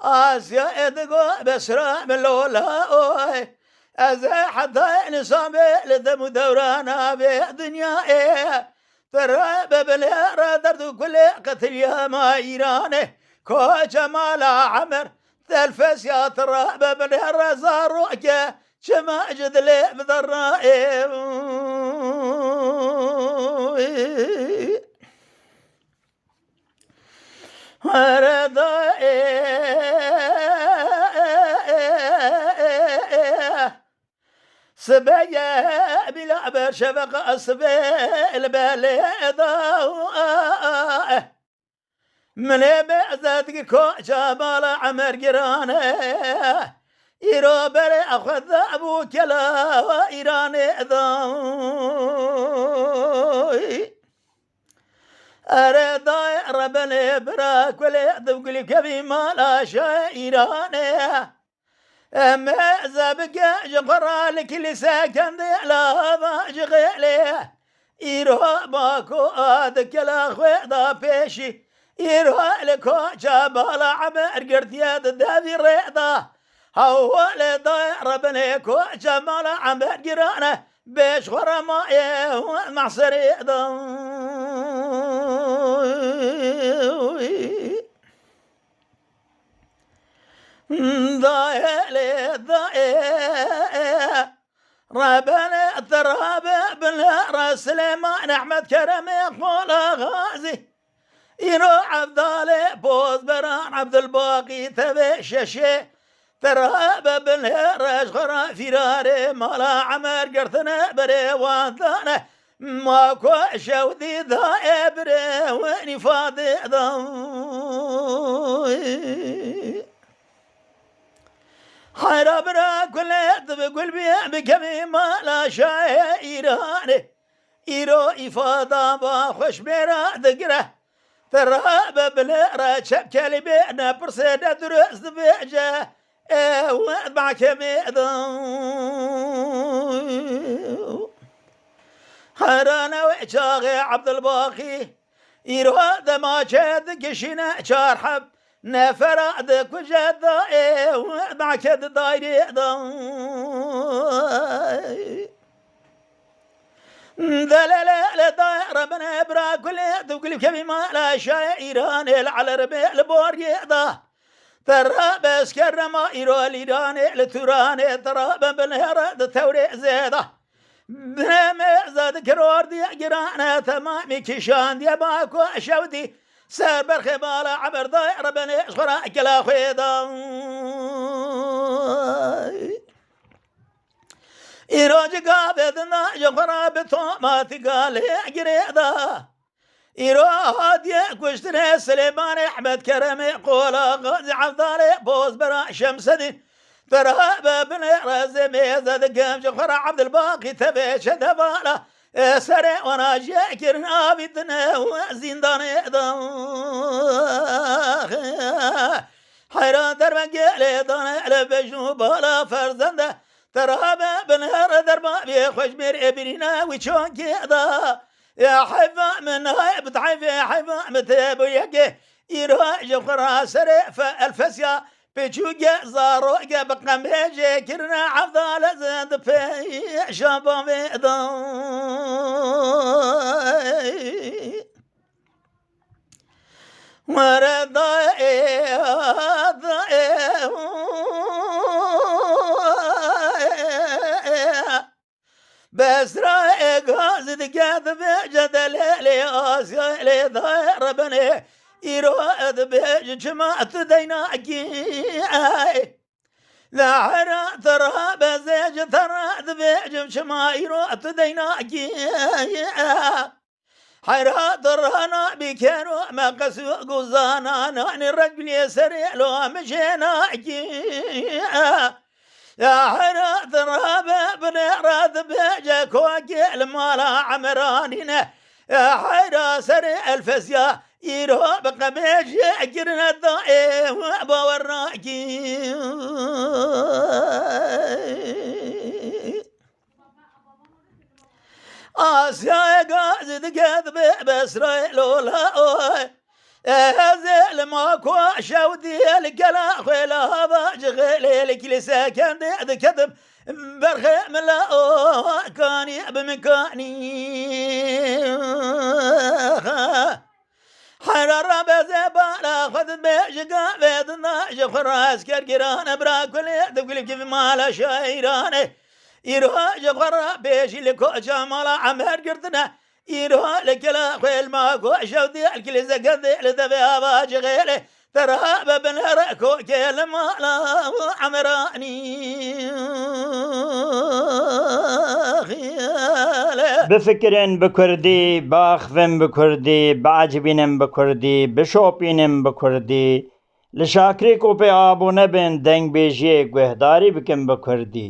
آسيا ادقو بسرا ملولا اوي از حتى نصاب لدم دورانا بدنيا ترى ببلير درد كل قتل يا ما ايرانه كو جمال عمر تلفس يا ترى ببلير زاروكه شما جدلي بضرائب سبايا بلا برشفق السبيل باليضا من بعزتك كو جبال عمر قرانه إيرو بري أخذ أبو كلا وإيراني ذوي أريد ربني براك ولي ذوقلي كبي مالا شايراني أما زبك جفر لك لساكن دي لا جغيلي إيرو باكو آدك لا خويدا بيشي إيرو لكو جبال عمر قرتياد دابي ريدا هول ضايع ربنا كو جمال عم قرانا بيش غرماء معصري ضايع لي ضايع ربنا التراب بالراس سليمان احمد كرم يقول غازي يرو عبد الله بوز بران عبد الباقي تبي ششي ترهب بالهرج غرا فراري مالا عمر قرثنا بري وانثانا ماكو شودي ذا بري واني فاضي ضوي حرابنا كل بقول بي بكمي مالا شايراني إيرو إفاضة باخوش بيرا ذكره ترهب بالهرج شبكالي بينا برسيدة درس بيجه معك ميدان هرانا وإجاغي عبد الباقي يرواد ما جاد قشنا شارحب نفرادك وجد معك دايري ذلال داير من ابرا كل ذوق كبي ما لا شايران على ربيع البوريضه ترى بس كرما إيرالي داني لتوراني ترى بنهر الثوري زيادة بنام زاد كرور دي جرانا تمامي كشان دي باكو شودي سر برخبالة عبر داير بني شغرا كلا خيدا إيراج قابدنا جغرا بطوماتي قال جريدا إيرادي كشتري سليمان أحمد كرمي قولا غازي عبدالي بوز برا شمسدين ترهاب بن رزمي زاد قام جخرا عبد الباقي تبي شدبالا سري وانا جاكر نابدنا وزندان حيران دربقالي دانا لبجنو بالا فرزنده ترهاب بن دربا بيخوش مير ابرينا وشون كيدا يا حيفا من هاي بتعيف يا حيفا متابو يجي يروح جفرا سري فالفسيا بيجوجا زاروجا بقم بيجي كرنا عفضال زاد في شابا ميدان ورد بس رأيك هازد كاذب جدل لي آسيا لي ضير بني يرواد بيج جماعة ديناكي لا حرا ترى بزيج ترى بيج جماعة يرواد ديناكي حرا ترهنا بكانوا ما قسوا قزانا نعني الرجل يسرع لو مشيناكي يا حرا ترهب بنراد بيجك وكيل مالا عمرانينا يا حرا سرع الفسيا يرو بقميش يجرنا الضائع وبورناكي آسيا قازد كذب بسرائيل ولا هذا الماكو شودي القلا خيلا هذا جغيلي الكليسة كان دي كذب برخي ملا كاني بمكاني حرر بزبالا خذ بيجقا بيدنا جفراس كرقران براكولي تقول كيف مالا شايراني يروح جفرا بيجي لكو جمالا عمر قردنا يروح لكلا خيل ماكو شودي الكليزة قدي لدبيها باجغيلي ترى ببن رأكو كيل مالا عمراني بفكرن بكردي باخفن بكردي بعجبينن بكردي بشوبينن بكردي لشاكري کو پہ آبو نبن دنگ بیجیے گوہداری بکن بکردی